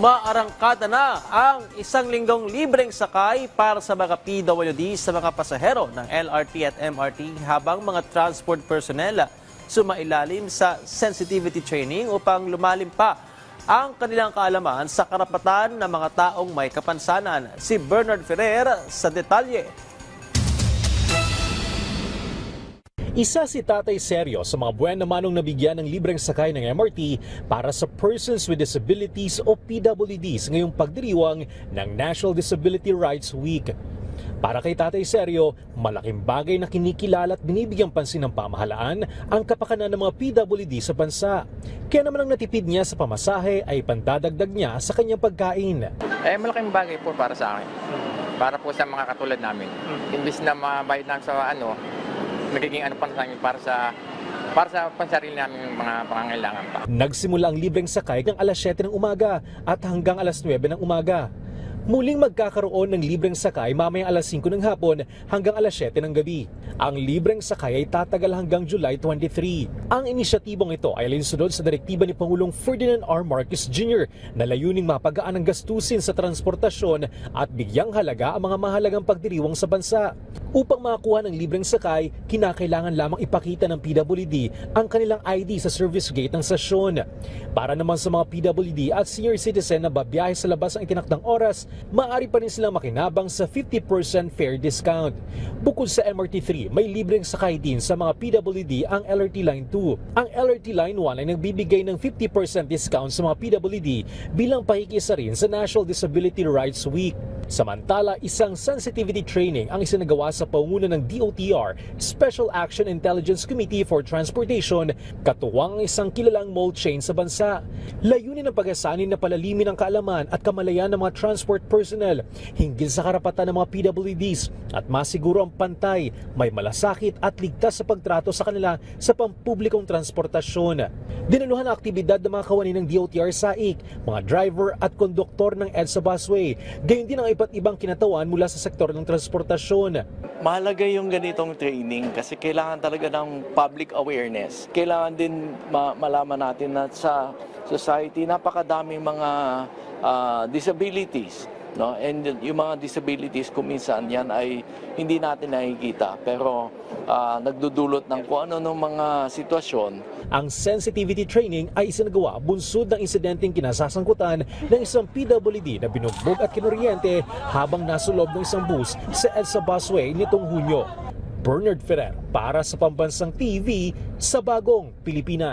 Umaarangkada na ang isang linggong libreng sakay para sa mga PWD sa mga pasahero ng LRT at MRT habang mga transport personnel sumailalim sa sensitivity training upang lumalim pa ang kanilang kaalaman sa karapatan ng mga taong may kapansanan. Si Bernard Ferrer sa detalye. Isa si Tatay Sergio sa mga buwan na manong nabigyan ng libreng sakay ng MRT para sa Persons with Disabilities o PWDs ngayong pagdiriwang ng National Disability Rights Week. Para kay Tatay Sergio, malaking bagay na kinikilala at binibigyang pansin ng pamahalaan ang kapakanan ng mga PWD sa bansa. Kaya naman ang natipid niya sa pamasahe ay pandadagdag niya sa kanyang pagkain. Malaking bagay po para sa akin. Para po sa mga katulad namin. Imbis na mabayad lang sa nagiging pa sa amin para sa pansarili namin mga pangangailangan pa. Nagsimula ang libreng sakay ng alas 7 ng umaga at hanggang alas 9 ng umaga. Muling magkakaroon ng libreng sakay mamayang alas 5 ng hapon hanggang alas 7 ng gabi. Ang libreng sakay ay tatagal hanggang July 23. Ang inisyatibong ito ay alinsunod sa direktiba ni Pangulong Ferdinand R. Marcos Jr. na layuning mapagaan ang gastusin sa transportasyon at bigyang halaga ang mga mahalagang pagdiriwang sa bansa. Upang makakuha ng libreng sakay, kinakailangan lamang ipakita ng PWD ang kanilang ID sa service gate ng stasyon. Para naman sa mga PWD at senior citizen na babiyahe sa labas ng itinakdang oras, maaari pa rin silang makinabang sa 50% fare discount. Bukod sa MRT3, may libreng sakay din sa mga PWD ang LRT Line 2. Ang LRT Line 1 ay nagbibigay ng 50% discount sa mga PWD bilang pakikisa rin sa National Disability Rights Week. Samantala, isang sensitivity training ang isinagawa sa pangunguna ng DOTR, Special Action Intelligence Committee for Transportation, katuwang ang isang kilalang mall chain sa bansa. Layunin ng pag-asanin na palalimin ang kaalaman at kamalayan ng mga transport personnel hinggil sa karapatan ng mga PWDs at masiguro ang pantay, may malasakit at ligtas sa pagtrato sa kanila sa pampublikong transportasyon. Dinaluhan ang aktibidad ng mga kawani ng DOTR SAIC, mga driver at konduktor ng EDSA busway, gayon din ang iba't ibang kinatawan mula sa sektor ng transportasyon. Mahalaga yung ganitong training kasi kailangan talaga ng public awareness. Kailangan din malaman natin na sa society napakadaming mga disabilities. No? And yung mga disabilities kung minsan yan ay hindi natin nakikita pero nagdudulot ng kung ano ng mga sitwasyon. Ang sensitivity training ay isinagawa bunsod ng insidenteng kinasasangkutan ng isang PWD na binugbog at kinuryente habang nasa loob ng isang bus sa EDSA busway nitong Hunyo. Bernard Ferrer para sa Pambansang TV sa Bagong Pilipinas.